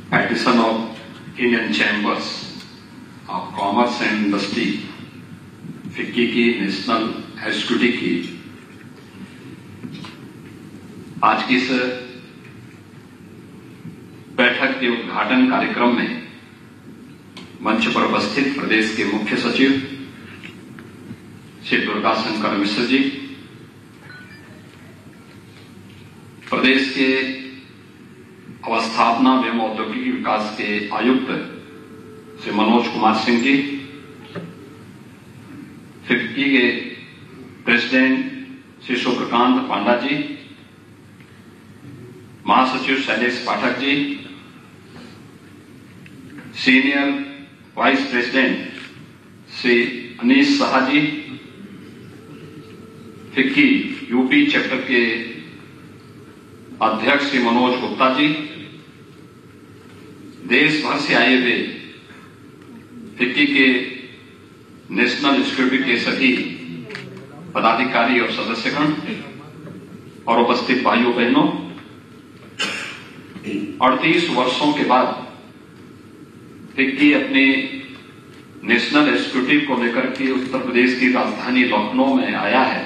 Petition of Indian Chambers of Commerce and Industry FICCI की national executive की आज की इस बैठक के उद्घाटन कार्यक्रम में मंच पर उपस्थित प्रदेश के मुख्य सचिव श्री दुर्गा शंकर मिश्र जी, प्रदेश के अवस्थापना एवं औद्योगिक विकास के आयुक्त श्री मनोज कुमार सिंह जी, फिक्की के प्रेसिडेंट श्री शुक्रकांत पांडा जी, महासचिव Shailesh Pathak ji, senior vice president Shri Anish Shah ji, FICCI UP chapter के अध्यक्ष श्री मनोज गुप्ता जी, देश भर से आए हुए फिक्की के नेशनल एग्जीक्यूटिव के सभी पदाधिकारी और सदस्यगण और उपस्थित भाइयों बहनों, 38 वर्षों के बाद फिक्की अपने नेशनल एग्जीक्यूटिव को लेकर के उत्तर प्रदेश की राजधानी लखनऊ में आया है।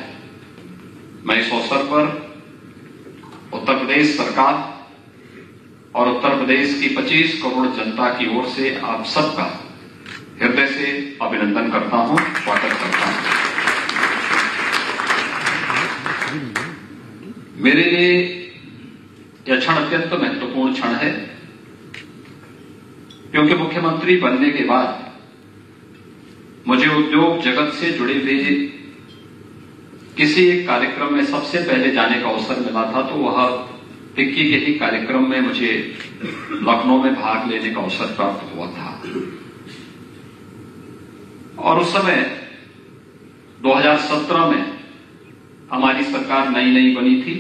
मैं इस अवसर पर उत्तर प्रदेश सरकार और उत्तर प्रदेश की 25 करोड़ जनता की ओर से आप सबका हृदय से अभिनंदन करता हूं, स्वागत करता हूं। मेरे लिए यह क्षण अत्यंत महत्वपूर्ण क्षण है, क्योंकि मुख्यमंत्री बनने के बाद मुझे उद्योग जगत से जुड़े हुए किसी एक कार्यक्रम में सबसे पहले जाने का अवसर मिला था, तो वह फिक्की के ही कार्यक्रम में मुझे लखनऊ में भाग लेने का अवसर प्राप्त हुआ था। और उस समय 2017 में हमारी सरकार नई बनी थी।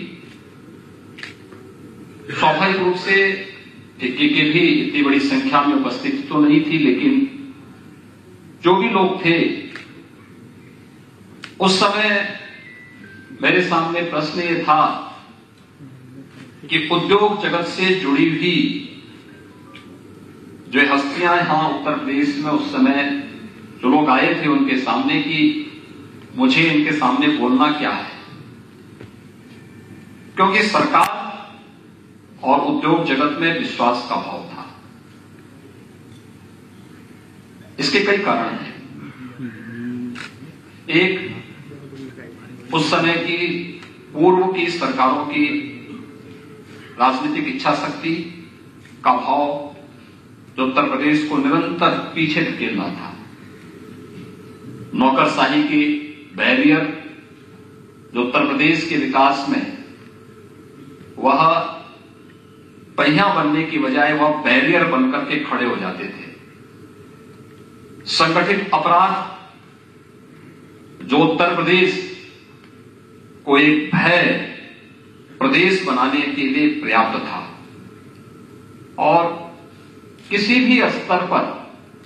स्वाभाविक रूप से फिक्की के भी इतनी बड़ी संख्या में उपस्थिति तो नहीं थी, लेकिन जो भी लोग थे उस समय मेरे सामने प्रश्न ये था कि उद्योग जगत से जुड़ी हुई जो हस्तियां यहां उत्तर प्रदेश में उस समय जो लोग आए थे उनके सामने कि मुझे इनके सामने बोलना क्या है, क्योंकि सरकार और उद्योग जगत में विश्वास का भाव था। इसके कई कारण हैं। एक, उस समय की पूर्व की सरकारों की राजनीतिक इच्छा शक्ति का भाव जो उत्तर प्रदेश को निरंतर पीछे धकेल रहा था। नौकरशाही की बैरियर जो उत्तर प्रदेश के विकास में वह पहिया बनने की बजाय वह बैरियर बनकर के खड़े हो जाते थे। संगठित अपराध जो उत्तर प्रदेश को एक भय प्रदेश बनाने के लिए पर्याप्त था, और किसी भी स्तर पर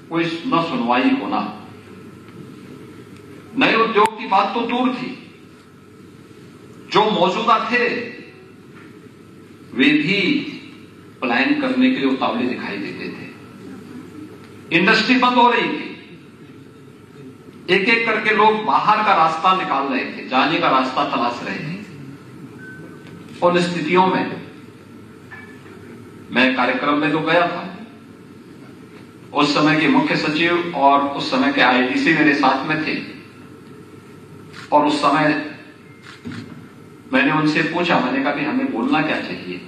कोई न सुनवाई होना। नए उद्योग की बात तो दूर थी, जो मौजूदा थे वे भी प्लान करने के लिए उतावले दिखाई देते थे। इंडस्ट्री बंद हो रही थी, एक एक करके लोग बाहर का रास्ता निकाल रहे थे, जाने का रास्ता तलाश रहे थे। उन स्थितियों में मैं कार्यक्रम में तो गया था, उस समय के मुख्य सचिव और उस समय के आईडीसी मेरे साथ में थे, और उस समय मैंने उनसे पूछा, मैंने कहा कि हमें बोलना क्या चाहिए।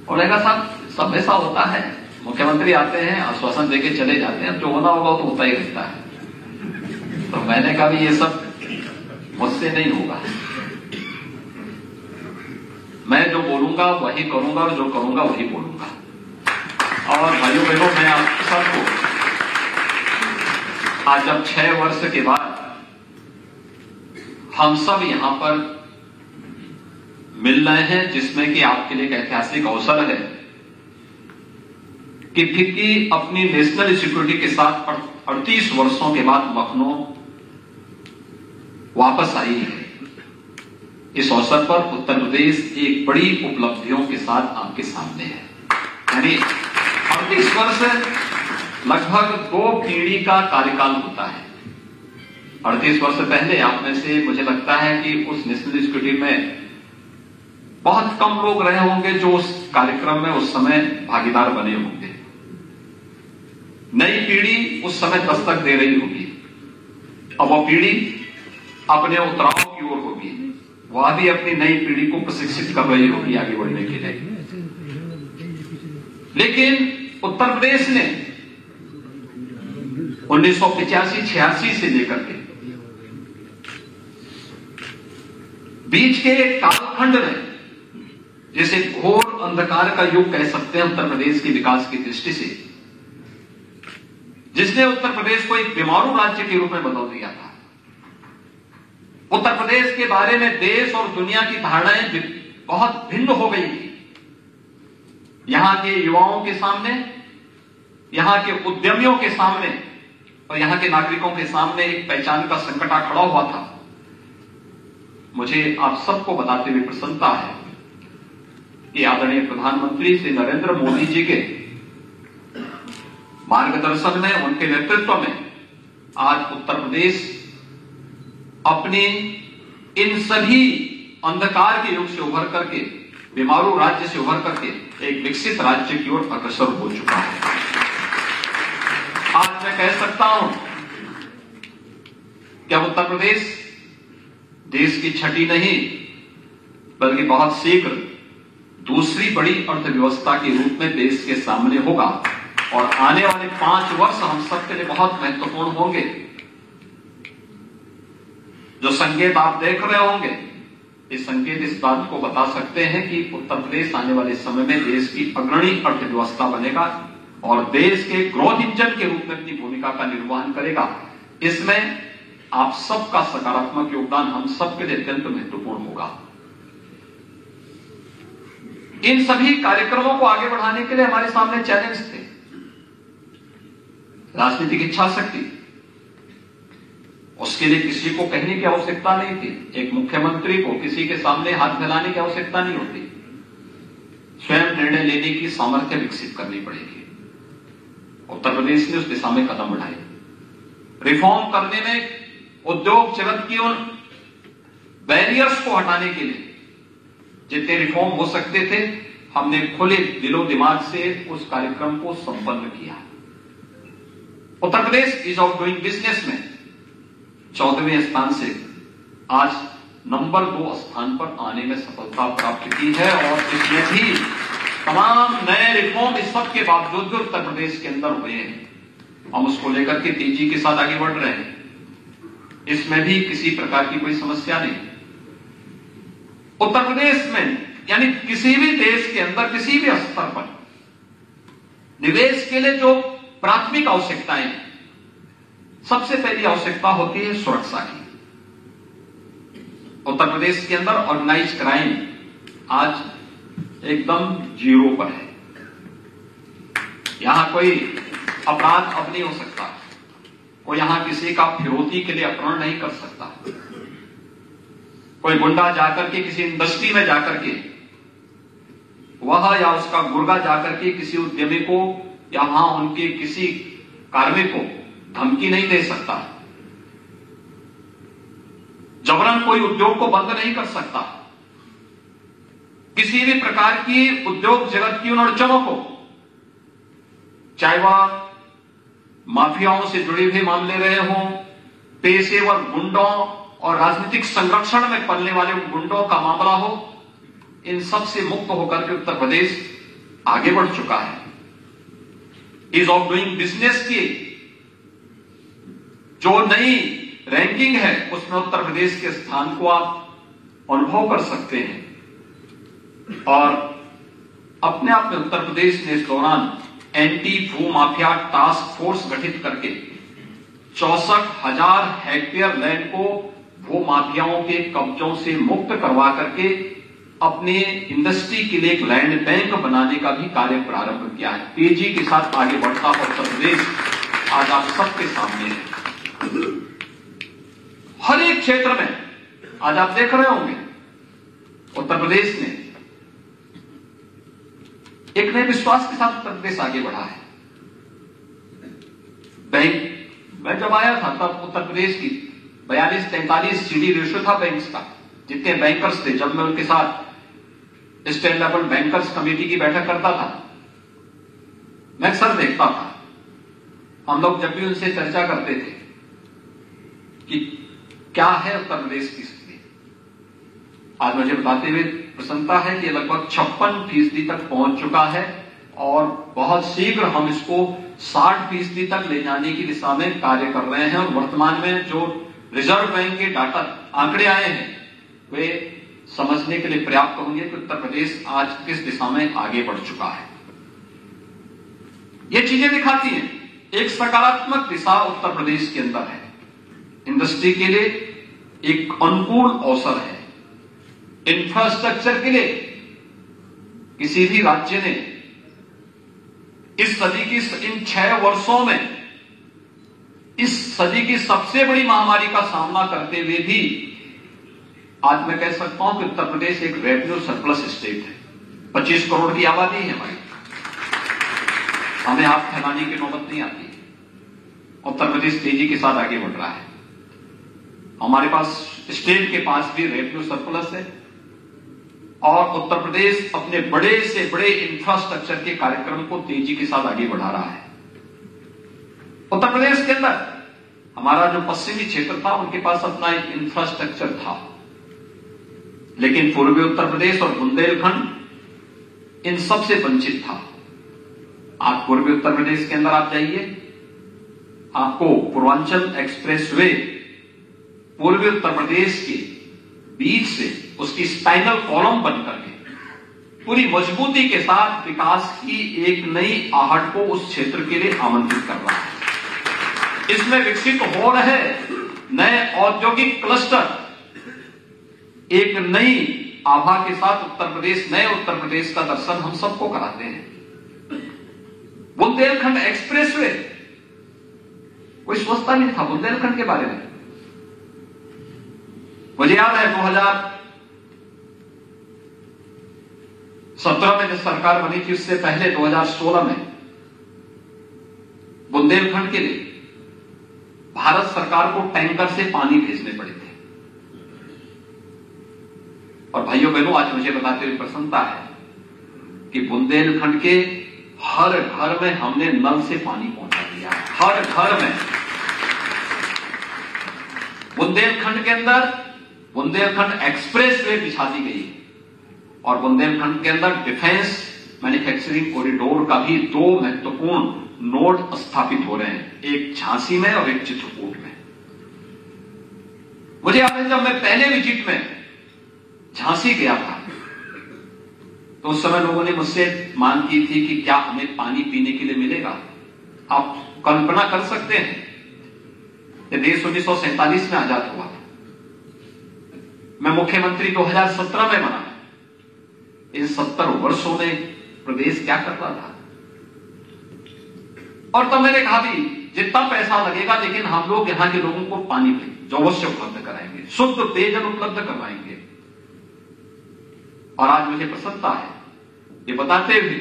और मैंने कहा साहब सब ऐसा होता है, मुख्यमंत्री आते हैं आश्वासन देके चले जाते हैं, जो होना होगा तो होता ही रहता है। तो मैंने कहा भी ये सब मुझसे नहीं होगा। मैं जो बोलूंगा वही करूंगा और जो करूंगा वही बोलूंगा। और भाइयों बहनों, मैं आप सबको आज जब 6 वर्ष के बाद हम सब यहां पर मिल रहे हैं, जिसमें कि आपके लिए एक ऐतिहासिक अवसर है कि फिक्की अपनी नेशनल सिक्योरिटी के साथ 38 वर्षों के बाद लखनऊ वापस आई है। इस अवसर पर उत्तर प्रदेश एक बड़ी उपलब्धियों के साथ आपके सामने है। यानी 38 वर्ष लगभग 2 पीढ़ी का कार्यकाल होता है। 38 वर्ष पहले आप में से मुझे लगता है कि उस नेशनल सिक्योरिटी में बहुत कम लोग रहे होंगे जो उस कार्यक्रम में उस समय भागीदार बने होंगे। नई पीढ़ी उस समय दस्तक दे रही होगी। अब वो पीढ़ी अपने उतराव की ओर होगी, वह भी अपनी नई पीढ़ी को प्रशिक्षित कर रही होगी आगे बढ़ने के लिए। लेकिन उत्तर प्रदेश ने 1985-86 से लेकर के बीच के कालखंड में, जिसे घोर अंधकार का युग कह सकते हैं उत्तर प्रदेश के विकास की दृष्टि से, जिसने उत्तर प्रदेश को एक बीमारू राज्य के रूप में बदल दिया था। उत्तर प्रदेश के बारे में देश और दुनिया की धारणाएं बहुत भिन्न हो गई थी। यहां के युवाओं के सामने, यहां के उद्यमियों के सामने और यहां के नागरिकों के सामने एक पहचान का संकट खड़ा हुआ था। मुझे आप सबको बताते हुए प्रसन्नता है कि आदरणीय प्रधानमंत्री श्री नरेंद्र मोदी जी के मार्गदर्शन में, उनके नेतृत्व में आज उत्तर प्रदेश अपने इन सभी अंधकार के युग से उभर करके, बीमारू राज्य से उभर करके एक विकसित राज्य की ओर अग्रसर हो चुका है। आज मैं कह सकता हूं कि अब उत्तर प्रदेश देश की छठी नहीं बल्कि बहुत शीघ्र दूसरी बड़ी अर्थव्यवस्था के रूप में देश के सामने होगा और आने वाले 5 वर्ष हम सबके लिए बहुत महत्वपूर्ण होंगे। जो संकेत आप देख रहे होंगे, ये संकेत इस बात को बता सकते हैं कि उत्तर प्रदेश आने वाले समय में देश की अग्रणी अर्थव्यवस्था बनेगा और देश के ग्रोथ इंजन के रूप में अपनी भूमिका का निर्वहन करेगा। इसमें आप सबका सकारात्मक योगदान हम सबके लिए अत्यंत महत्वपूर्ण होगा। इन सभी कार्यक्रमों को आगे बढ़ाने के लिए हमारे सामने चैलेंज थे। राजनीतिक इच्छा शक्ति, उसके लिए किसी को कहने की आवश्यकता नहीं थी। एक मुख्यमंत्री को किसी के सामने हाथ फैलाने की आवश्यकता नहीं होती। स्वयं निर्णय लेने की सामर्थ्य विकसित करनी पड़ेगी। उत्तर प्रदेश ने उस दिशा में कदम बढ़ाए। रिफॉर्म करने में उद्योग जगत की उन बैरियर्स को हटाने के लिए जितने रिफॉर्म हो सकते थे, हमने खुले दिलो दिमाग से उस कार्यक्रम को संपन्न किया। Uttar Pradesh is of doing business में 14वें स्थान से आज नंबर 2 स्थान पर आने में सफलता प्राप्त की है और इसमें भी तमाम नए रिफॉर्म इस सब के बावजूद जो उत्तर प्रदेश के अंदर हुए हैं, हम उसको लेकर के तेजी के साथ आगे बढ़ रहे हैं। इसमें भी किसी प्रकार की कोई समस्या नहीं। उत्तर प्रदेश में, यानी किसी भी देश के अंदर किसी भी स्तर पर निवेश के लिए जो प्राथमिक आवश्यकताएं हैं, सबसे पहली आवश्यकता होती है सुरक्षा की। उत्तर प्रदेश के अंदर ऑर्गेनाइज क्राइम आज एकदम 0 पर है। यहां कोई अपराध अब नहीं हो सकता, कोई यहां किसी का फिरौती के लिए अपहरण नहीं कर सकता। कोई गुंडा जाकर के किसी इंडस्ट्री में जाकर के वह या उसका गुर्गा जाकर के किसी उद्यमी को या वहां उनके किसी कार्मिक को धमकी नहीं दे सकता। जबरन कोई उद्योग को बंद नहीं कर सकता। किसी भी प्रकार की उद्योग जगत की उन अड़चनों को, चाहे वह माफियाओं से जुड़े हुए मामले रहे हों, पेशेवर गुंडों और राजनीतिक संरक्षण में पलने वाले उन गुंडों का मामला हो, इन सब से मुक्त होकर के उत्तर प्रदेश आगे बढ़ चुका है। इज ऑफ डूइंग बिजनेस की जो नई रैंकिंग है, उसमें उत्तर प्रदेश के स्थान को आप अनुभव कर सकते हैं। और अपने आप में उत्तर प्रदेश ने इस दौरान एंटी भू माफिया टास्क फोर्स गठित करके 64,000 हेक्टेयर लैंड को भू माफियाओं के कब्जों से मुक्त करवा करके अपने इंडस्ट्री के लिए एक लैंड बैंक बनाने का भी कार्य प्रारंभ किया है। तेजी के साथ आगे बढ़ता उत्तर प्रदेश आज आप सबके सामने है। हर एक क्षेत्र में आज आप देख रहे होंगे उत्तर प्रदेश ने एक नए विश्वास के साथ उत्तर प्रदेश आगे बढ़ा है। बैंक मैं जब आया था तब उत्तर प्रदेश की 42-43 CD रेशियो था बैंक्स का। जितने बैंकर्स थे, जब मैं उनके साथ स्टेट लेवल बैंकर्स कमेटी की बैठक करता था, मैं अक्सर देखता था, हम लोग जब भी उनसे चर्चा करते थे कि क्या है उत्तर प्रदेश की स्थिति, आज मुझे बताते हुए प्रसन्नता है कि लगभग 56% तक पहुंच चुका है और बहुत शीघ्र हम इसको 60% तक ले जाने की दिशा में कार्य कर रहे हैं। और वर्तमान में जो रिजर्व बैंक के डाटा आंकड़े आए हैं वे समझने के लिए पर्याप्त होंगे कि उत्तर प्रदेश आज किस दिशा में आगे बढ़ चुका है। ये चीजें दिखाती हैं एक सकारात्मक दिशा उत्तर प्रदेश के अंदर है। इंडस्ट्री के लिए एक अनुकूल अवसर है। इंफ्रास्ट्रक्चर के लिए किसी भी राज्य ने इस सदी की इन 6 वर्षों में इस सदी की सबसे बड़ी महामारी का सामना करते हुए भी आज मैं कह सकता हूं कि उत्तर प्रदेश एक रेवेन्यू सरप्लस स्टेट है। 25 करोड़ की आबादी है हमारी, हमें हाथ फैलाने की नौबत नहीं आती। उत्तर प्रदेश तेजी के साथ आगे बढ़ रहा है। हमारे पास स्टेट के पास भी रेवेन्यू सरप्लस है और उत्तर प्रदेश अपने बड़े से बड़े इंफ्रास्ट्रक्चर के कार्यक्रम को तेजी के साथ आगे बढ़ा रहा है। उत्तर प्रदेश के अंदर हमारा जो पश्चिमी क्षेत्र था उनके पास अपना एक इंफ्रास्ट्रक्चर था, लेकिन पूर्वी उत्तर प्रदेश और बुंदेलखंड इन सबसे वंचित था। आज पूर्वी उत्तर प्रदेश के अंदर आप जाइए, आपको पूर्वांचल एक्सप्रेसवे पूर्वी उत्तर प्रदेश के बीच से उसकी स्पाइनल कॉलम बनकर के पूरी मजबूती के साथ विकास की एक नई आहट को उस क्षेत्र के लिए आमंत्रित कर रहा है। इसमें विकसित हो रहे नए औद्योगिक क्लस्टर एक नई आभा के साथ उत्तर प्रदेश, नए उत्तर प्रदेश का दर्शन हम सबको कराते हैं। बुंदेलखंड एक्सप्रेसवे कोई सोचता नहीं था बुंदेलखंड के बारे में। मुझे याद है 2017 में जब सरकार बनी थी, उससे पहले 2016 में बुंदेलखंड के लिए भारत सरकार को टैंकर से पानी भेजने पड़े थे। और भाइयों बहनों, आज मुझे बताते हुए प्रसन्नता है कि बुंदेलखंड के हर घर में हमने नल से पानी पहुंचा दिया है। हर घर में बुंदेलखंड के अंदर बुंदेलखंड एक्सप्रेसवे बिछा दी गई है और बुंदेलखंड के अंदर डिफेंस मैन्युफैक्चरिंग कॉरिडोर का भी 2 महत्वपूर्ण नोड स्थापित हो रहे हैं, एक झांसी में और एक चित्रकूट में। मुझे याद है जब मैं पहले विजिट में झांसी गया था तो उस समय लोगों ने मुझसे मांग की थी कि क्या हमें पानी पीने के लिए मिलेगा। आप कल्पना कर सकते हैं कि देश 1947 में आजाद हुआ, मैं मुख्यमंत्री 2017 में बना। इन 70 वर्षों में प्रदेश क्या कर रहा था। और तब मैंने कहा भी जितना पैसा लगेगा लेकिन हम लोग यहां के लोगों को पानी जो अवश्य उपलब्ध कराएंगे, शुद्ध पेयजल उपलब्ध करवाएंगे। और आज मुझे प्रसन्नता है ये बताते हुए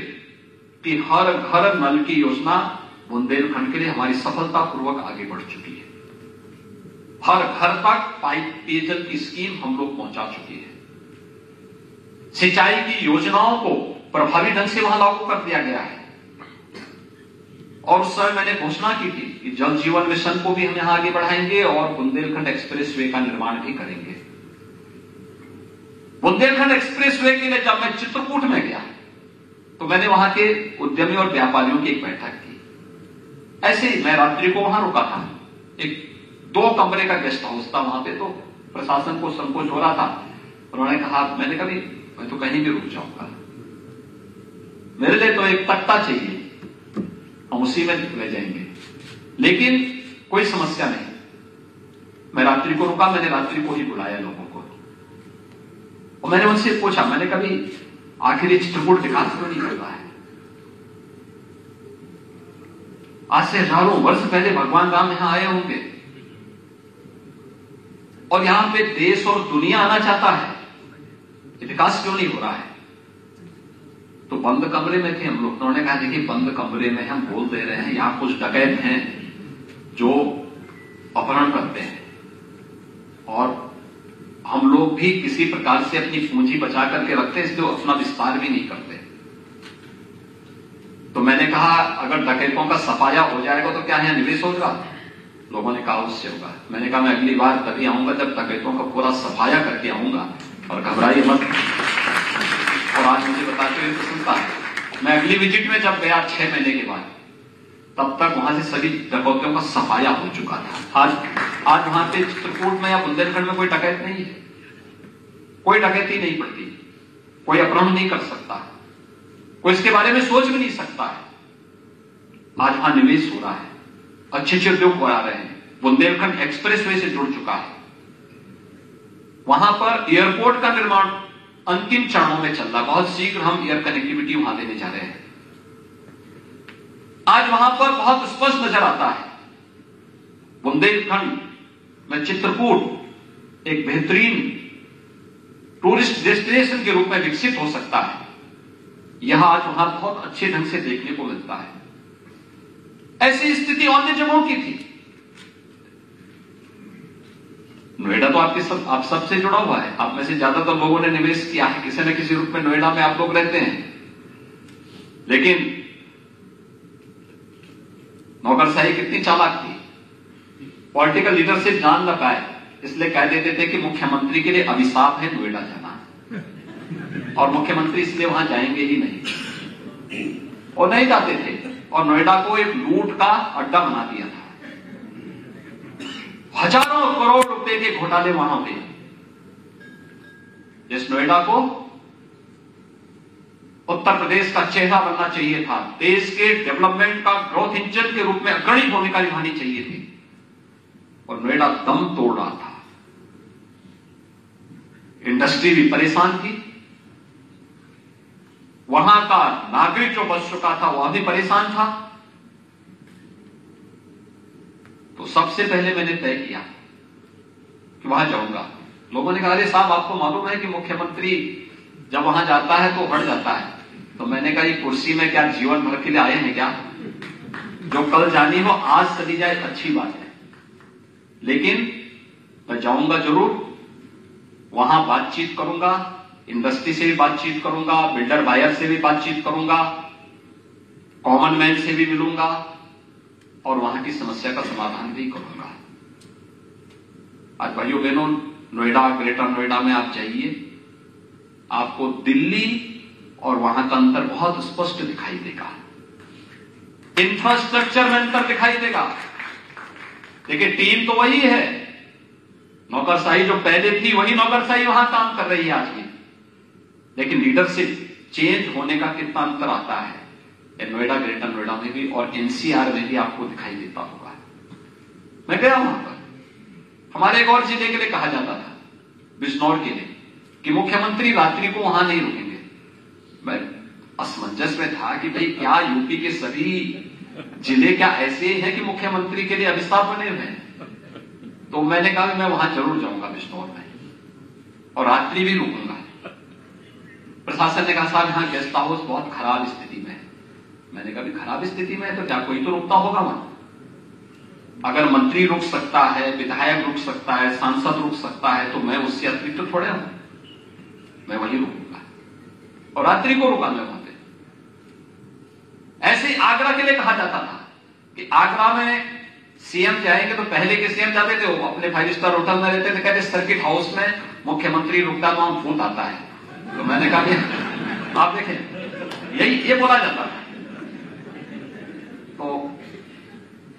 कि हर घर नल की योजना बुंदेलखंड के लिए हमारी सफलतापूर्वक आगे बढ़ चुकी है। हर घर तक पाइप पेयजल की स्कीम हम लोग पहुंचा चुके हैं। सिंचाई की योजनाओं को प्रभावी ढंग से वहां लागू कर दिया गया है। और उस समय मैंने घोषणा की थी कि जल जीवन मिशन को भी हम यहां आगे बढ़ाएंगे और बुंदेलखंड एक्सप्रेसवे का निर्माण भी करेंगे। बुंदेलखंड एक्सप्रेसवे के लिए जब मैं चित्रकूट में गया तो मैंने वहां के उद्यमी और व्यापारियों की एक बैठक की। ऐसे ही मैं रात्रि को वहां रुका था, एक 2 कमरे का गेस्ट हाउस था वहां पे, तो प्रशासन को संकोच हो रहा था। उन्होंने कहा, मैंने कभी मैं तो कहीं भी रुक जाऊंगा। मेरे लिए तो एक तख्ता चाहिए, हम उसी में ले जाएंगे, लेकिन कोई समस्या नहीं। मैं रात्रि को रुका, मैंने रात्रि को ही बुलाया लोगों को, और मैंने उनसे पूछा, मैंने कभी आखिर ये चित्रकूट विकास क्यों नहीं कर रहा है? आज से हजारों वर्ष पहले भगवान राम यहां आए होंगे, और यहां पे देश और दुनिया आना चाहता है, विकास क्यों नहीं हो रहा है? तो बंद कमरे में थे हम लोग। उन्होंने कहा, देखिए बंद कमरे में हम बोल दे रहे हैं, यहां कुछ डकैत हैं जो अपहरण करते हैं, और हम लोग भी किसी प्रकार से अपनी पूंजी बचा करके रखते हैं, इसलिए अपना विस्तार भी नहीं करते। तो मैंने कहा, अगर डकैतों का सफाया हो जाएगा तो क्या यहां निवेश होगा? लोगों ने कहा उससे होगा। मैंने कहा, मैं अगली बार तभी आऊंगा जब डकैतों का पूरा सफाया करके आऊंगा, और घबराइए मत। और आज मुझे बताते हुए प्रसन्नता है, मैं अगली विजिट में जब गया 6 महीने के बाद, तब तक वहां से सभी डकैतों का सफाया हो चुका था। आज वहां पे चित्रकूट में या बुंदेलखंड में कोई डकैत नहीं है, कोई डकैती नहीं पड़ती, कोई अपहरण नहीं कर सकता, कोई इसके बारे में सोच भी नहीं सकता है। आज वहां निवेश हो रहा है, अच्छे अच्छे उद्योग हो रहे हैं, बुंदेलखंड एक्सप्रेसवे से जुड़ चुका है, वहां पर एयरपोर्ट का निर्माण अंतिम चरणों में चल रहा है, बहुत शीघ्र हम एयर कनेक्टिविटी वहां देने जा रहे हैं। आज वहां पर बहुत स्पष्ट नजर आता है, बुंदेलखंड में चित्रकूट एक बेहतरीन टूरिस्ट डेस्टिनेशन के रूप में विकसित हो सकता है। यह आज वहां बहुत अच्छे ढंग से देखने को मिलता है। ऐसी स्थिति अन्य जगहों की थी। नोएडा तो आप सबसे जुड़ा हुआ है, आप में से ज्यादातर लोगों ने निवेश किया है किसी न किसी रूप में। नोएडा में आप लोग रहते हैं, लेकिन नौकरशाही कितनी चालाक थी, पॉलिटिकल लीडरशिप जान न पाए, इसलिए कह देते थे कि मुख्यमंत्री के लिए अभिशाप है नोएडा जाना, और मुख्यमंत्री इसलिए वहां जाएंगे ही नहीं, और नहीं जाते थे, और नोएडा को एक लूट का अड्डा बना दिया था। हजारों करोड़ रुपए के घोटाले वहां पे। जिस नोएडा को उत्तर प्रदेश का चेहरा बनना चाहिए था, देश के डेवलपमेंट का ग्रोथ इंजन के रूप में अग्रणी भूमिका निभानी चाहिए थी, और नोएडा दम तोड़ रहा था। इंडस्ट्री भी परेशान थी, वहां का नागरिक जो बच चुका था वह भी परेशान था। तो सबसे पहले मैंने तय किया कि वहां जाऊंगा। लोगों ने कहा, अरे साहब आपको मालूम है कि मुख्यमंत्री जब वहां जाता है तो हट जाता है। तो मैंने कहा, ये कुर्सी में क्या जीवन भर के लिए आए हैं क्या? जो कल जानी हो आज चली जाए, अच्छी बात है, लेकिन मैं जाऊंगा जरूर, वहां बातचीत करूंगा, इंडस्ट्री से भी बातचीत करूंगा, बिल्डर बायर से भी बातचीत करूंगा, कॉमन मैन से भी मिलूंगा, और वहां की समस्या का समाधान भी करूंगा। आज भाइयों बहनों, नोएडा, ग्रेटर नोएडा में आप जाइए, आपको दिल्ली और वहां का अंतर बहुत स्पष्ट दिखाई देगा, इंफ्रास्ट्रक्चर में अंतर दिखाई देगा। देखिए, टीम तो वही है, नौकरशाही जो पहले थी वही नौकरशाही वहां काम कर रही है आज भी, लेकिन लीडरशिप चेंज होने का कितना अंतर आता है नोएडा, ग्रेटर नोएडा में भी, और एनसीआर में भी आपको दिखाई देता होगा। मैं गया वहां पर, हमारे एक और जिले के लिए कहा जाता था, बिजनौर के लिए, कि मुख्यमंत्री रात्रि को वहां नहीं रुकेंगे। मैं असमंजस में था कि भाई क्या यूपी के सभी जिले क्या ऐसे हैं कि मुख्यमंत्री के लिए अभिशाप बने हुए हैं? तो मैंने कहा मैं वहां जरूर जाऊंगा बिजनौर में, और रात्रि भी रुकूंगा। प्रशासन ने कहा, साहब यहां गेस्ट हाउस बहुत खराब स्थिति में है। मैंने कहा, खराब स्थिति में है तो क्या कोई तो रुकता होगा वहां? अगर मंत्री रुक सकता है, विधायक रुक सकता है, सांसद रुक सकता है, तो मैं उससे अतिरिक्त तो थोड़े हूं, मैं वहीं रुकूंगा, और रात्रि को रुका मैं वहां पे। ऐसे आगरा के लिए कहा जाता था कि आगरा में सीएम जाएंगे तो पहले के सीएम जाते थे, वो अपने 5 स्टार होटल में रहते थे, कहते सर्किट हाउस में मुख्यमंत्री रुकता तो वहां भूत आता है। तो मैंने कहा, आप देखें, ये बोला जाता था। तो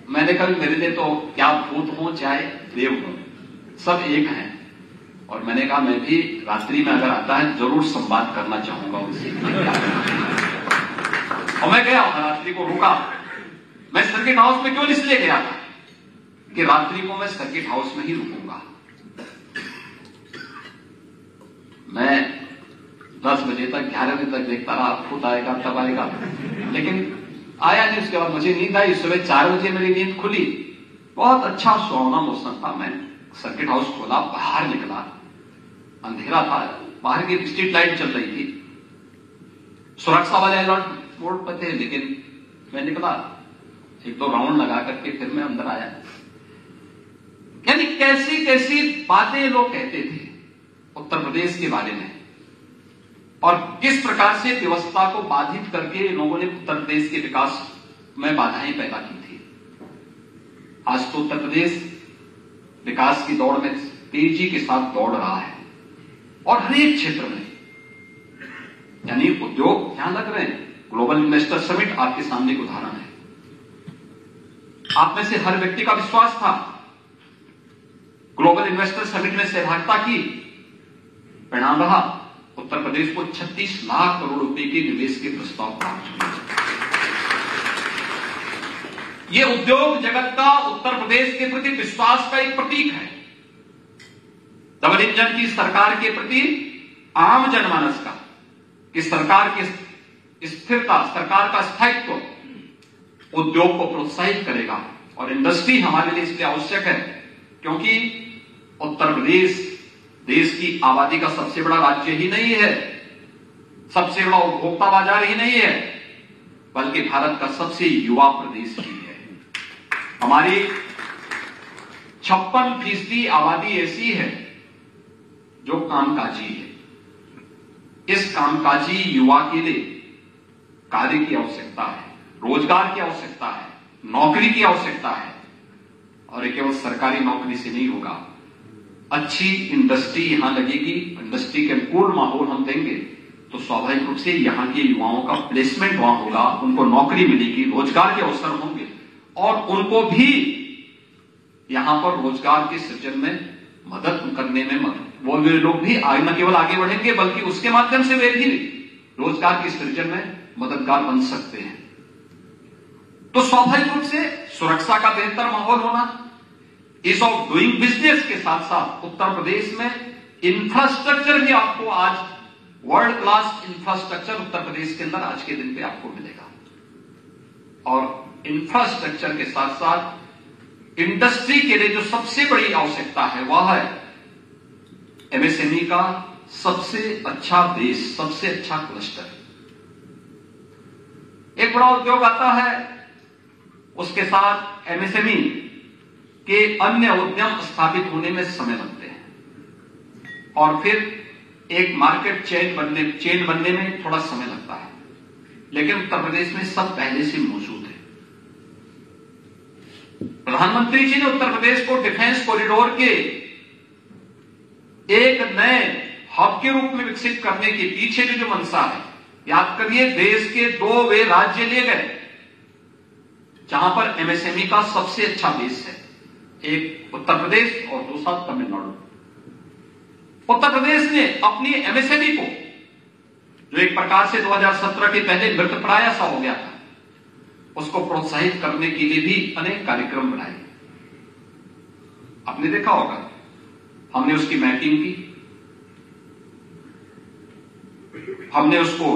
मैंने कहा, मेरे लिए तो क्या भूत हो चाहे देव हो, सब एक हैं, और मैंने कहा मैं भी रात्रि में अगर आता है जरूर संवाद करना चाहूंगा उनसे। और मैं गया रात्रि को रुका। मैं सर्किट हाउस में क्यों इसलिए गया था कि रात्रि को मैं सर्किट हाउस में ही रुकूंगा। मैं 10 बजे तक 11 बजे तक देखता रहा खुद आएगा तब आएगा, लेकिन आया नहीं। उसके बाद मुझे नींद आई। सुबह 4 बजे मेरी नींद खुली। बहुत अच्छा सुहावना मौसम था। मैं सर्किट हाउस खोला, बाहर निकला, अंधेरा था, बाहर की स्ट्रीट लाइट चल रही थी, सुरक्षा वाले अलर्ट मोड पर थे, लेकिन मैं निकला, 1-2 राउंड लगा करके फिर मैं अंदर आया। यानी कैसी कैसी बातें लोग कहते थे उत्तर प्रदेश के बारे में, और किस प्रकार से व्यवस्था को बाधित करके लोगों ने उत्तर प्रदेश के विकास में बाधाएं पैदा की थी। आज तो उत्तर प्रदेश विकास की दौड़ में तेजी के साथ दौड़ रहा है, और हर एक क्षेत्र में, यानी उद्योग यहां लग रहे हैं। ग्लोबल इन्वेस्टर समिट आपके सामने एक उदाहरण है। आप में से हर व्यक्ति का विश्वास था, ग्लोबल इन्वेस्टर समिट में सहभागिता की, परिणाम रहा उत्तर प्रदेश को 36 लाख करोड़ रुपए के निवेश के प्रस्ताव प्राप्त हुए। यह उद्योग जगत का उत्तर प्रदेश के प्रति विश्वास का एक प्रतीक है। डबल इंजन की सरकार के प्रति आम जनमानस का, कि सरकार की स्थिरता, सरकार का स्थायित्व उद्योग को प्रोत्साहित करेगा। और इंडस्ट्री हमारे लिए इसलिए आवश्यक है क्योंकि उत्तर प्रदेश देश की आबादी का सबसे बड़ा राज्य ही नहीं है, सबसे बड़ा उपभोक्ता बाजार ही नहीं है, बल्कि भारत का सबसे युवा प्रदेश ही है। हमारी 56% आबादी ऐसी है जो कामकाजी है। इस कामकाजी युवा के लिए कार्य की आवश्यकता है, रोजगार की आवश्यकता है, नौकरी की आवश्यकता है। और ये केवल सरकारी नौकरी से नहीं होगा, अच्छी इंडस्ट्री यहां लगेगी, इंडस्ट्री के अनुकूल माहौल हम देंगे तो स्वाभाविक रूप से यहां के युवाओं का प्लेसमेंट वहां होगा, उनको नौकरी मिलेगी, रोजगार के अवसर होंगे, और उनको भी यहां पर रोजगार के सृजन में मदद करने में वो लोग भी न केवल आगे बढ़ेंगे बल्कि उसके माध्यम से वे भी रोजगार के सृजन में मददगार बन सकते हैं। तो स्वाभाविक रूप से सुरक्षा का बेहतर माहौल होना, ईज ऑफ डूइंग बिजनेस के साथ साथ उत्तर प्रदेश में इंफ्रास्ट्रक्चर भी आपको आज world class infrastructure Uttar Pradesh के अंदर आज के दिन पे आपको मिलेगा। और इंफ्रास्ट्रक्चर के साथ साथ इंडस्ट्री के लिए जो सबसे बड़ी आवश्यकता है वह है एमएसएमई का सबसे अच्छा बेस, सबसे अच्छा क्लस्टर। एक बड़ा उद्योग आता है, उसके साथ एमएसएमई के अन्य उद्यम स्थापित होने में समय लगते हैं, और फिर एक मार्केट चेन बनने में थोड़ा समय लगता है। लेकिन उत्तर प्रदेश में सब पहले से मौजूद है। प्रधानमंत्री जी ने उत्तर प्रदेश को डिफेंस कॉरिडोर के एक नए हब के रूप में विकसित करने के पीछे भी जो मंशा है, याद करिए, देश के 2 वे राज्य लिए गए जहां पर एमएसएमई का सबसे अच्छा बेस है, एक उत्तर प्रदेश और दूसरा तमिलनाडु। उत्तर प्रदेश ने अपनी एमएसएमई को, जो एक प्रकार से 2017 के पहले मृतप्राय सा हो गया था, उसको प्रोत्साहित करने के लिए भी अनेक कार्यक्रम बनाए। आपने देखा होगा, हमने उसकी मैपिंग की, हमने उसको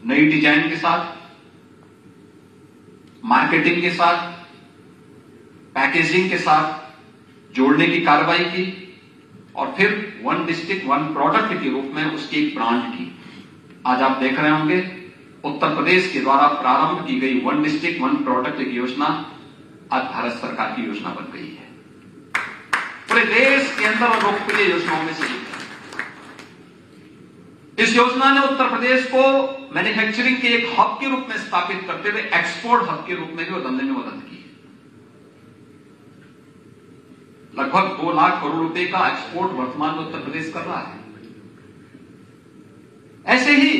नई डिजाइन के साथ, मार्केटिंग के साथ, पैकेजिंग के साथ जोड़ने की कार्रवाई की, और फिर 1 डिस्ट्रिक्ट 1 प्रोडक्ट के रूप में उसकी एक ब्रांड की। आज आप देख रहे होंगे उत्तर प्रदेश के द्वारा प्रारंभ की गई 1 डिस्ट्रिक्ट 1 प्रोडक्ट की योजना आज भारत सरकार की योजना बन गई है। पूरे देश के अंदर लोकप्रिय योजनाओं में से एक है। इस योजना ने उत्तर प्रदेश को मैन्युफैक्चरिंग के एक हब के रूप में स्थापित करते हुए एक्सपोर्ट हब के रूप में भी बदलने में मदद की। लगभग 2 लाख करोड़ रुपए का एक्सपोर्ट वर्तमान में उत्तर प्रदेश कर रहा है। ऐसे ही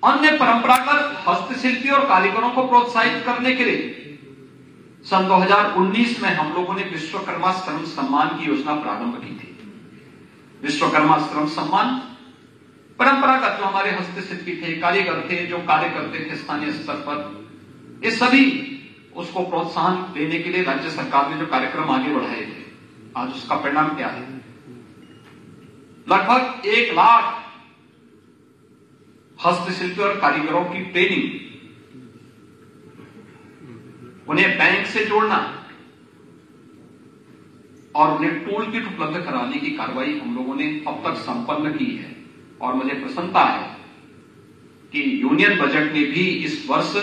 अन्य परंपरागत हस्तशिल्पी और कारीगरों को प्रोत्साहित करने के लिए सन 2019 में हम लोगों ने विश्वकर्मा श्रम सम्मान की योजना प्रारंभ की थी। विश्वकर्मा श्रम सम्मान, परंपरागत जो हमारे हस्तशिल्पी थे, कारीगर थे, जो कार्य करते थे स्थानीय स्तर पर, ये सभी उसको प्रोत्साहन देने के लिए राज्य सरकार ने जो कार्यक्रम आगे बढ़ाए थे, आज उसका परिणाम क्या है? लगभग 1 लाख हस्तशिल्पी और कारीगरों की ट्रेनिंग, उन्हें बैंक से जोड़ना और उन्हें टूल किट उपलब्ध कराने की कार्रवाई हम लोगों ने अब तक संपन्न की है। और मुझे प्रसन्नता है कि यूनियन बजट ने भी इस वर्ष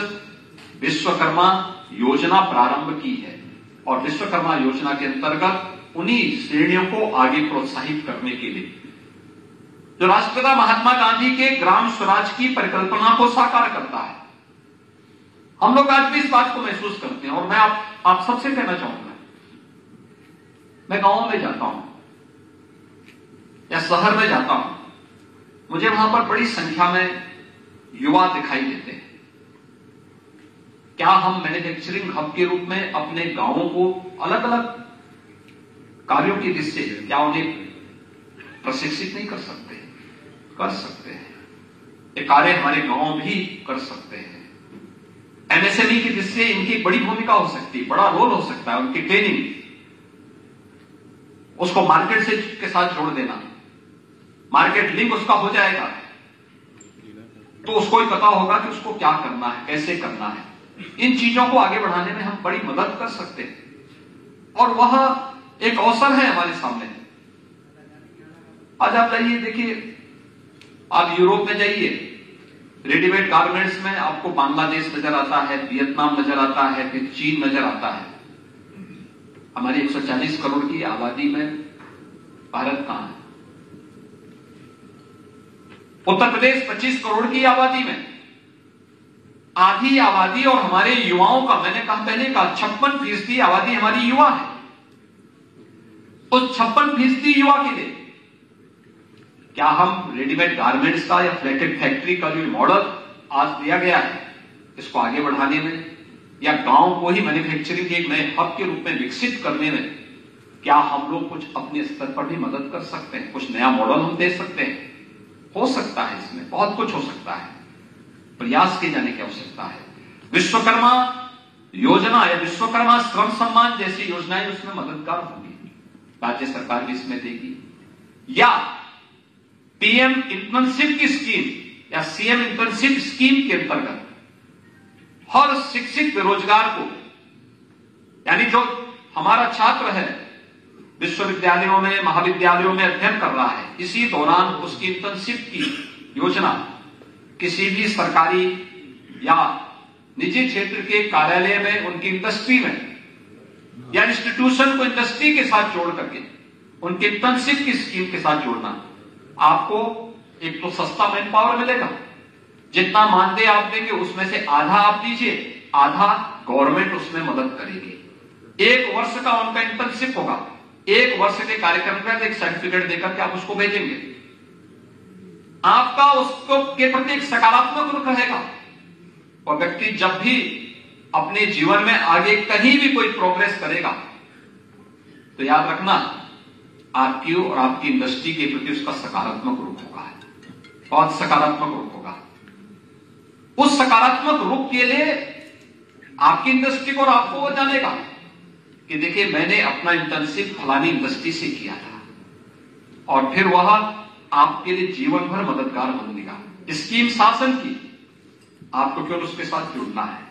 विश्वकर्मा योजना प्रारंभ की है और विश्वकर्मा योजना के अंतर्गत उन्हीं श्रेणियों को आगे प्रोत्साहित करने के लिए जो राष्ट्रपिता महात्मा गांधी के ग्राम स्वराज की परिकल्पना को साकार करता है। हम लोग आज भी इस बात को महसूस करते हैं और मैं आप सबसे कहना चाहूंगा, मैं गांवों में जाता हूं या शहर में जाता हूं, मुझे वहां पर बड़ी संख्या में युवा दिखाई देते हैं। क्या हम मैन्युफैक्चरिंग हब के रूप में अपने गांवों को अलग अलग कार्यों की दृष्टि से क्या उन्हें प्रशिक्षित नहीं कर सकते? कर सकते हैं। ये कार्य हमारे गांव भी कर सकते हैं। एमएसएमई की दृष्टि से इनकी बड़ी भूमिका हो सकती है, बड़ा रोल हो सकता है। उनकी ट्रेनिंग, उसको मार्केट से के साथ जोड़ देना, मार्केट लिंक उसका हो जाएगा तो उसको ही पता होगा कि उसको क्या करना है, कैसे करना है। इन चीजों को आगे बढ़ाने में हम बड़ी मदद कर सकते हैं और वह एक अवसर है हमारे सामने। आज आप जाइए, देखिए, आप यूरोप में जाइए, रेडीमेड गारमेंट्स में आपको बांग्लादेश नजर आता है, वियतनाम नजर आता है, फिर चीन नजर आता है। हमारी 140 करोड़ की आबादी में भारत कहां है? उत्तर प्रदेश 25 करोड़ की आबादी में आधी आबादी और हमारे युवाओं का, मैंने कहा पहले का 56% आबादी हमारी युवा है। उस 56% युवा के लिए क्या हम रेडीमेड गारमेंट्स का या फ्लैटेड फैक्ट्री का जो मॉडल आज दिया गया है, इसको आगे बढ़ाने में या गांव को ही मैन्युफैक्चरिंग के एक नए हब के रूप में विकसित करने में क्या हम लोग कुछ अपने स्तर पर भी मदद कर सकते हैं? कुछ नया मॉडल हम दे सकते हैं? हो सकता है, इसमें बहुत कुछ हो सकता है। प्रयास किए जाने की आवश्यकता है। विश्वकर्मा योजना या विश्वकर्मा श्रम सम्मान जैसी योजनाएं उसमें मददगार होंगी, राज्य सरकार भी इसमें देगी। या पीएम इंटर्नशिप की स्कीम या सीएम इंटर्नशिप स्कीम के अंतर्गत हर शिक्षित बेरोजगार को, यानी जो हमारा छात्र है विश्वविद्यालयों में, महाविद्यालयों में अध्ययन कर रहा है, इसी दौरान उसकी इंटर्नशिप की योजना किसी भी सरकारी या निजी क्षेत्र के कार्यालय में, उनकी इंडस्ट्री में या इंस्टीट्यूशन को इंडस्ट्री के साथ जोड़ करके उनकी इंटर्नशिप की स्कीम के साथ जोड़ना, आपको एक तो सस्ता मैन पावर मिलेगा। जितना मानदेय आप देंगे उसमें से आधा आप दीजिए, आधा गवर्नमेंट उसमें मदद करेगी। 1 वर्ष का उनका इंटर्नशिप होगा, 1 वर्ष के कार्यक्रम का एक सर्टिफिकेट देकर के आप उसको भेजेंगे। आपका उसको के प्रति एक सकारात्मक रुख रहेगा और व्यक्ति जब भी अपने जीवन में आगे कहीं भी कोई प्रोग्रेस करेगा तो याद रखना, आपकी और आपकी इंडस्ट्री के प्रति उसका सकारात्मक रुख होगा, बहुत सकारात्मक रुख होगा। उस सकारात्मक रुख के लिए आपकी इंडस्ट्री को और आपको वो जानेगा कि देखिए मैंने अपना इंटर्नशिप फलानी इंडस्ट्री से किया था और फिर वह आपके लिए जीवन भर मददगार बनेगा। स्कीम शासन की आपको केवल उसके साथ जुड़ना है।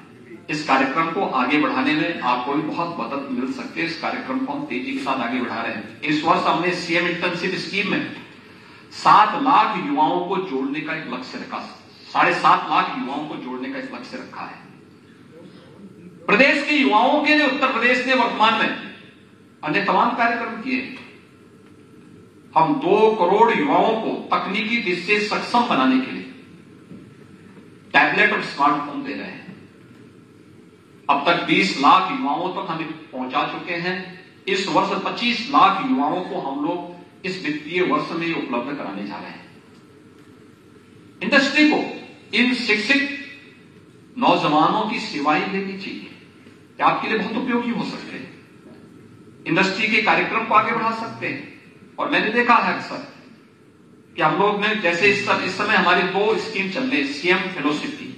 इस कार्यक्रम को आगे बढ़ाने में आपको भी बहुत मदद मिल सकती है। इस कार्यक्रम को हम तेजी के साथ आगे बढ़ा रहे हैं। इस वर्ष हमने सीएम इंटर्नशिप स्कीम में 7 लाख युवाओं को जोड़ने का एक लक्ष्य रखा, 7.5 लाख युवाओं को जोड़ने का एक लक्ष्य रखा है। प्रदेश के युवाओं के लिए उत्तर प्रदेश ने वर्तमान में अन्य तमाम कार्यक्रम किए हैं। हम 2 करोड़ युवाओं को तकनीकी दृष्टि से सक्षम बनाने के लिए टैबलेट और स्मार्टफोन दे रहे हैं। अब तक 20 लाख युवाओं तक हमें पहुंचा चुके हैं। इस वर्ष 25 लाख युवाओं को हम लोग इस वित्तीय वर्ष में उपलब्ध कराने जा रहे हैं। इंडस्ट्री को इन शिक्षित नौजवानों की सेवाएं लेनी चाहिए, क्या आपके लिए बहुत उपयोगी हो सकते हैं। इंडस्ट्री के कार्यक्रम को आगे बढ़ा सकते हैं। और मैंने देखा है अक्सर कि हम लोग ने जैसे इस समय हमारी 2 स्कीम चल रही है सीएम फेलोशिप की।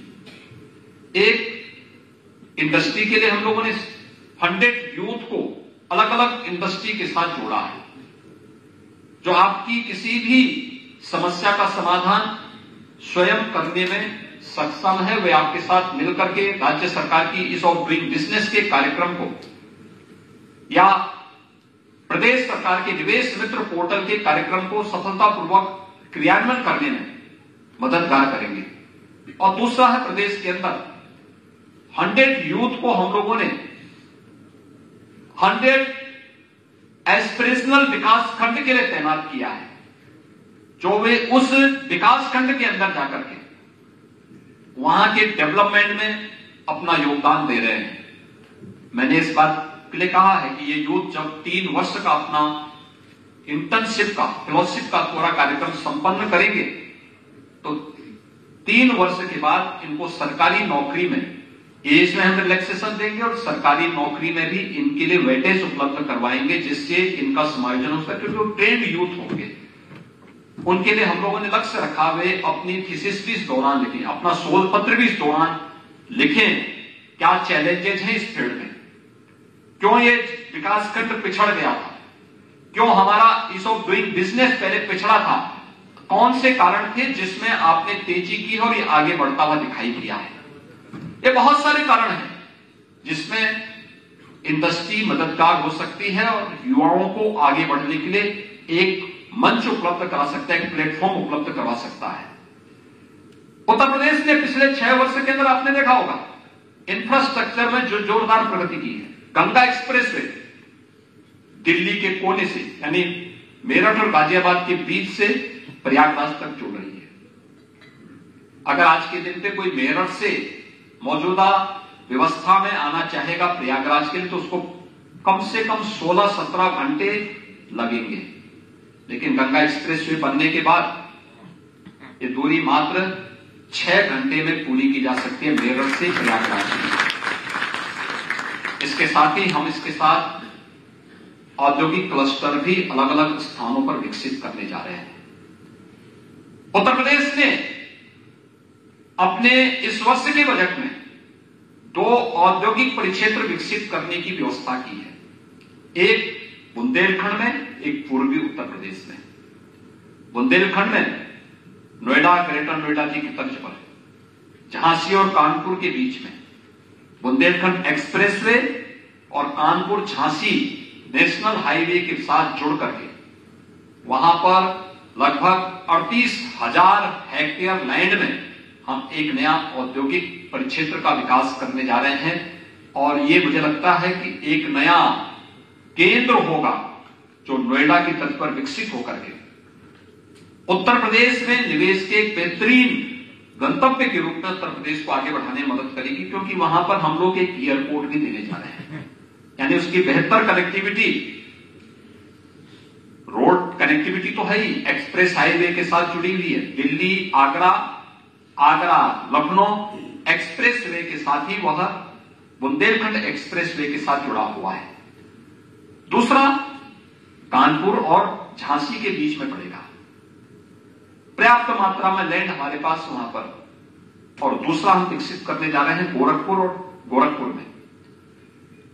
एक इंडस्ट्री के लिए हम लोगों ने फंडेड यूथ को अलग अलग इंडस्ट्री के साथ जोड़ा है, जो आपकी किसी भी समस्या का समाधान स्वयं करने में सक्षम है। वे आपके साथ मिलकर के राज्य सरकार की ईज ऑफ डूइंग बिजनेस के कार्यक्रम को या प्रदेश सरकार के निवेश मित्र पोर्टल के कार्यक्रम को सफलतापूर्वक क्रियान्वयन करने में मददगार करेंगे। और दूसरा है, प्रदेश के अंदर 100 यूथ को हम लोगों ने 100 एस्पिरेशनल विकास खंड के लिए तैनात किया है, जो वे उस विकास खंड के अंदर जाकर के वहां के डेवलपमेंट में अपना योगदान दे रहे हैं। मैंने इस बात के लिए कहा है कि ये यूथ जब 3 वर्ष का अपना इंटर्नशिप का फेलोशिप का पूरा कार्यक्रम संपन्न करेंगे तो 3 वर्ष के बाद इनको सरकारी नौकरी में एज में हम रिलैक्सेशन देंगे और सरकारी नौकरी में भी इनके लिए वेटेज उपलब्ध करवाएंगे, जिससे इनका समायोजन हो सके। क्योंकि वो ट्रेंड यूथ होंगे, उनके लिए हम लोगों ने लक्ष्य रखा, वे अपनी थीसिस भी इस दौरान लिखें, अपना शोध पत्र भी इस दौरान लिखें, क्या चैलेंजेस हैं इस फील्ड में, क्यों ये विकास खंड पिछड़ गया था, क्यों हमारा ईज ऑफ डूइंग बिजनेस पहले पिछड़ा था, कौन से कारण थे जिसमें आपने तेजी की और ये आगे बढ़ता हुआ दिखाई दिया है। ये बहुत सारे कारण हैं जिसमें इंडस्ट्री मददगार हो सकती है और युवाओं को आगे बढ़ने के लिए एक मंच उपलब्ध करा सकता है, एक प्लेटफॉर्म उपलब्ध करवा सकता है। उत्तर प्रदेश ने पिछले 6 वर्ष के अंदर आपने देखा होगा इंफ्रास्ट्रक्चर में जो जोरदार प्रगति की है। गंगा एक्सप्रेसवे दिल्ली के कोने से यानी मेरठ और गाजियाबाद के बीच से प्रयागराज तक जोड़ रही है। अगर आज के दिन पे कोई मेरठ से मौजूदा व्यवस्था में आना चाहेगा प्रयागराज के लिए तो उसको कम से कम 16-17 घंटे लगेंगे, लेकिन गंगा एक्सप्रेसवे बनने के बाद ये दूरी मात्र 6 घंटे में पूरी की जा सकती है मेरठ से प्रयागराज में। इसके साथ ही हम इसके साथ औद्योगिक क्लस्टर भी अलग अलग स्थानों पर विकसित करने जा रहे हैं। उत्तर प्रदेश ने अपने इस वर्ष के बजट में 2 औद्योगिक परिक्षेत्र विकसित करने की व्यवस्था की है, एक बुंदेलखंड में, एक पूर्वी उत्तर प्रदेश में। बुंदेलखंड में नोएडा, ग्रेटर नोएडा जी की तर्ज पर झांसी और कानपुर के बीच में बुंदेलखंड एक्सप्रेसवे और कानपुर झांसी नेशनल हाईवे के साथ जुड़ करके वहां पर लगभग 38,000 हेक्टेयर लैंड में हम एक नया औद्योगिक परिक्षेत्र का विकास करने जा रहे हैं। और ये मुझे लगता है कि एक नया केंद्र होगा जो नोएडा की तर्ज पर विकसित होकर के उत्तर प्रदेश में निवेश के एक बेहतरीन गंतव्य के रूप में उत्तर प्रदेश को आगे बढ़ाने में मदद करेगी, क्योंकि वहां पर हम लोग एक एयरपोर्ट भी देने जा रहे हैं, यानी उसकी बेहतर कनेक्टिविटी, रोड कनेक्टिविटी तो है ही, एक्सप्रेस हाईवे के साथ जुड़ी हुई है। दिल्ली आगरा, आगरा लखनऊ एक्सप्रेस वे के साथ ही वह बुंदेलखंड एक्सप्रेस वे के साथ जुड़ा हुआ है। दूसरा कानपुर और झांसी के बीच में पड़ेगा, पर्याप्त मात्रा में लैंड हमारे पास वहां पर। और दूसरा हम विकसित करने जा रहे हैं गोरखपुर और गोरखपुर में।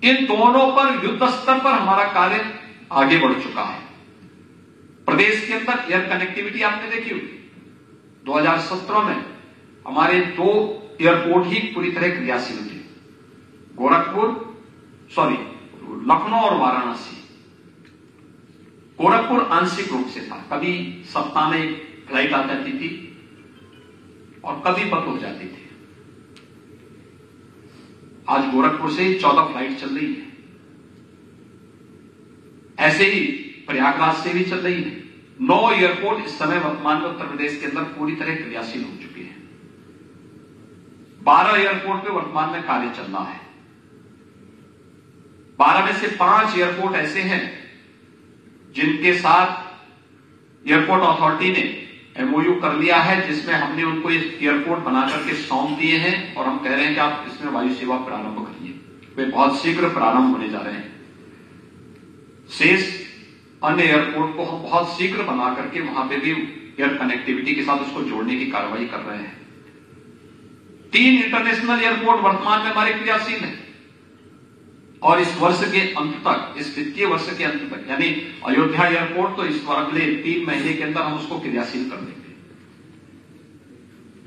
इन दोनों पर युद्ध स्तर पर हमारा कार्य आगे बढ़ चुका है। प्रदेश के अंदर एयर कनेक्टिविटी आपने देखी होगी, 2017 में हमारे 2 एयरपोर्ट ही पूरी तरह क्रियाशील थे, लखनऊ और वाराणसी। गोरखपुर आंशिक रूप से था, कभी सप्ताह में एक फ्लाइट आ जाती थी और कभी बंद हो जाती थी। आज गोरखपुर से 14 फ्लाइट चल रही है, ऐसे ही प्रयागराज से भी चल रही है। 9 एयरपोर्ट इस समय वर्तमान में उत्तर प्रदेश के अंदर पूरी तरह क्रियाशील हो चुके हैं। 12 एयरपोर्ट पे वर्तमान में कार्य चल रहा है। 12 में से 5 एयरपोर्ट ऐसे हैं जिनके साथ एयरपोर्ट अथॉरिटी ने एमओयू कर लिया है, जिसमें हमने उनको इस एयरपोर्ट बनाकर के सौंप दिए हैं और हम कह रहे हैं कि आप इसमें वायु सेवा प्रारंभ करिए। वे बहुत शीघ्र प्रारंभ होने जा रहे हैं। शेष अन्य एयरपोर्ट को हम बहुत शीघ्र बना करके वहां पे भी एयर कनेक्टिविटी के साथ उसको जोड़ने की कार्रवाई कर रहे हैं। 3 इंटरनेशनल एयरपोर्ट वर्तमान में हमारे क्रियाशील हैं और इस वर्ष के अंत तक, इस वित्तीय वर्ष के अंत तक, यानी अयोध्या एयरपोर्ट तो इस अगले 3 महीने के अंदर हम उसको क्रियाशील कर देंगे।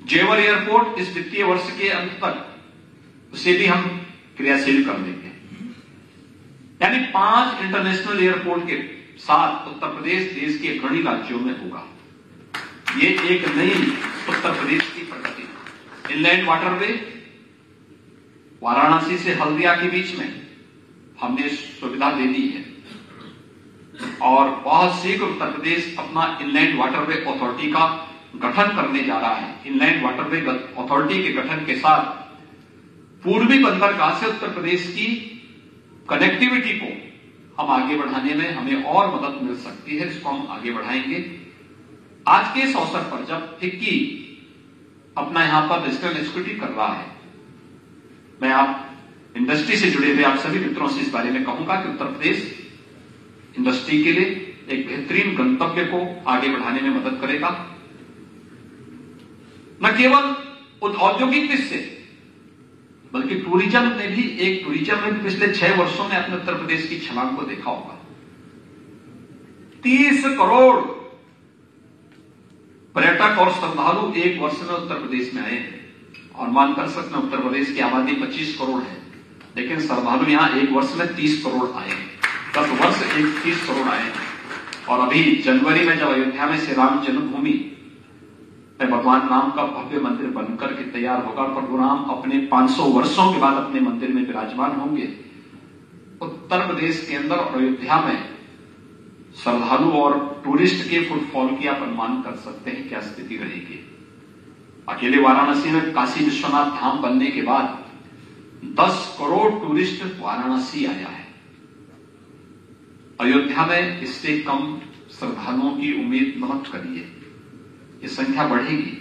जेवर एयरपोर्ट इस वित्तीय वर्ष के अंत तक उसे भी हम क्रियाशील कर देंगे। यानी 5 इंटरनेशनल एयरपोर्ट के साथ उत्तर प्रदेश देश के अग्रणी राज्यों में होगा। ये एक नई उत्तर प्रदेश की प्रगति। इनलैंड वाटरवे वाराणसी से हल्दिया के बीच में हमने सुविधा दे दी है और बहुत शीघ्र उत्तर प्रदेश अपना इनलैंड वाटरवे अथॉरिटी का गठन करने जा रहा है। इनलैंड वाटरवे अथॉरिटी के गठन के साथ पूर्वी बंदरगाह से उत्तर प्रदेश की कनेक्टिविटी को हम आगे बढ़ाने में हमें और मदद मिल सकती है, इसको हम आगे बढ़ाएंगे। आज के इस अवसर पर जब फिक्की अपना यहां पर नेशनल एक्सक्यूटिव कर रहा है, मैं आप इंडस्ट्री से जुड़े हुए आप सभी मित्रों से इस बारे में कहूंगा कि उत्तर प्रदेश इंडस्ट्री के लिए एक बेहतरीन गंतव्य को आगे बढ़ाने में मदद करेगा। न केवल औद्योगिक दृष्टि से बल्कि टूरिज्म में भी पिछले 6 वर्षों में अपने उत्तर प्रदेश की छलांग को देखा होगा। 30 करोड़ पर्यटक और श्रद्धालु एक वर्ष में उत्तर प्रदेश में आए हैं और मान कर सकते हैं उत्तर प्रदेश की आबादी 25 करोड़ है, लेकिन श्रद्धालु यहां एक वर्ष में 30 करोड़ आए हैं। 10 वर्ष 30 करोड़ आए हैं। और अभी जनवरी में जब अयोध्या में श्री राम जन्मभूमि में भगवान राम का भव्य मंदिर बनकर के तैयार होगा, प्रभु राम अपने 500 वर्षों के बाद अपने मंदिर में विराजमान होंगे, उत्तर प्रदेश के अंदर और अयोध्या में श्रद्धालु और टूरिस्ट के फुटफॉल की आप अनुमान कर सकते हैं क्या स्थिति रहेगी। अकेले वाराणसी में काशी विश्वनाथ धाम बनने के बाद 10 करोड़ टूरिस्ट वाराणसी आया है। अयोध्या में इससे कम श्रद्धालुओं की उम्मीद मत करिए, ये संख्या बढ़ेगी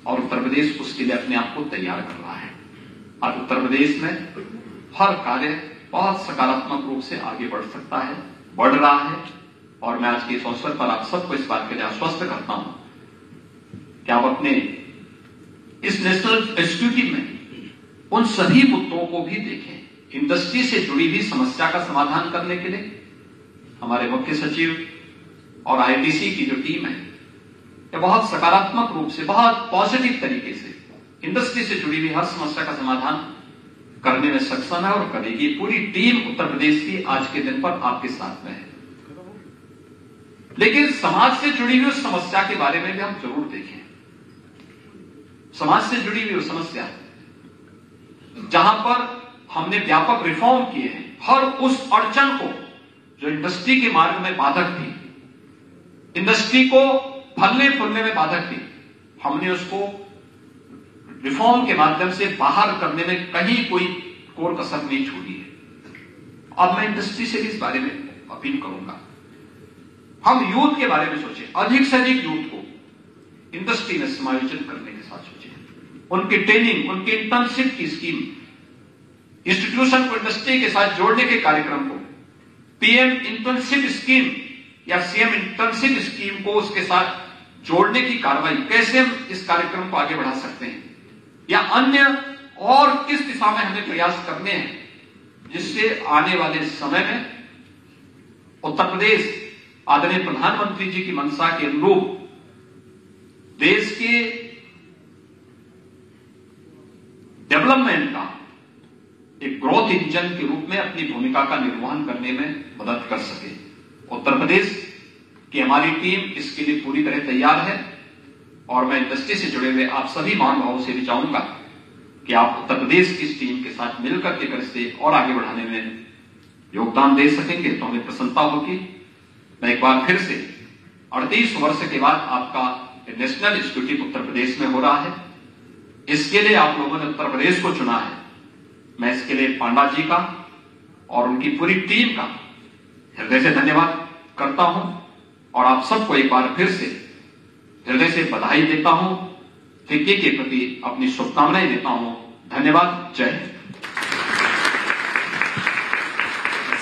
और उत्तर प्रदेश उसके लिए अपने आप को तैयार कर रहा है। आज उत्तर प्रदेश में हर कार्य बहुत सकारात्मक रूप से आगे बढ़ सकता है, बढ़ रहा है। और मैं आज के इस अवसर पर आप सबको इस बात के लिए आश्वस्त करता हूं कि आप अपने इस नेशनल एक्सक्यूटिव में उन सभी मुद्दों को भी देखें। इंडस्ट्री से जुड़ी हुई समस्या का समाधान करने के लिए हमारे मुख्य सचिव और आईटीसी की जो टीम है, ये बहुत सकारात्मक रूप से, बहुत पॉजिटिव तरीके से इंडस्ट्री से जुड़ी हुई हर समस्या का समाधान करने में सक्षम है और करेगी। पूरी टीम उत्तर प्रदेश की आज के दिन पर आपके साथ में है। लेकिन समाज से जुड़ी हुई उस समस्या के बारे में भी हम जरूर देखें। समाज से जुड़ी हुई समस्या जहां पर हमने व्यापक रिफॉर्म किए हैं, हर उस अड़चन को जो इंडस्ट्री के मार्ग में बाधक थी, इंडस्ट्री को फलने फूलने में बाधक थी, हमने उसको रिफॉर्म के माध्यम से बाहर करने में कहीं कोई कोर कसर नहीं छोड़ी है। अब मैं इंडस्ट्री से भी इस बारे में अपील करूंगा, हम यूथ के बारे में सोचें, अधिक से अधिक यूथ को इंडस्ट्री में समायोजित करने के साथ सोचें, उनकी ट्रेनिंग, उनकी इंटर्नशिप की स्कीम, इंस्टीट्यूशन को इंडस्ट्री के साथ जोड़ने के कार्यक्रम को, पीएम इंटर्नशिप स्कीम या सीएम इंटर्नशिप स्कीम को उसके साथ जोड़ने की कार्रवाई, कैसे हम इस कार्यक्रम को आगे बढ़ा सकते हैं या अन्य और किस दिशा में हमें प्रयास करने हैं जिससे आने वाले समय में उत्तर प्रदेश आदरणीय प्रधानमंत्री जी की मंशा के अनुरूप देश के डेवलपमेंट का एक ग्रोथ इंजन के रूप में अपनी भूमिका का निर्वहन करने में मदद कर सके। उत्तर प्रदेश की हमारी टीम इसके लिए पूरी तरह तैयार है और मैं इंडस्ट्री से जुड़े हुए आप सभी महानुभावों से भी चाहूंगा कि आप उत्तर प्रदेश की इस टीम के साथ मिलकर के इसे और आगे बढ़ाने में योगदान दे सकेंगे तो हमें प्रसन्नता होगी। मैं एक बार फिर से 38 वर्ष के बाद आपका नेशनल एक्सक्यूटिव उत्तर प्रदेश में हो रहा है, इसके लिए आप लोगों ने उत्तर प्रदेश को चुना है। मैं इसके लिए पांडा जी का और उनकी पूरी टीम का हृदय से धन्यवाद करता हूं और आप सबको एक बार फिर से हृदय से बधाई देता हूं, फिक्की के प्रति अपनी शुभकामनाएं देता हूं। धन्यवाद। जय Hind.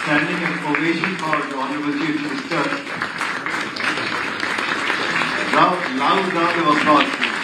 Standing ovation for the Honorable Chief Minister. loud round of applause.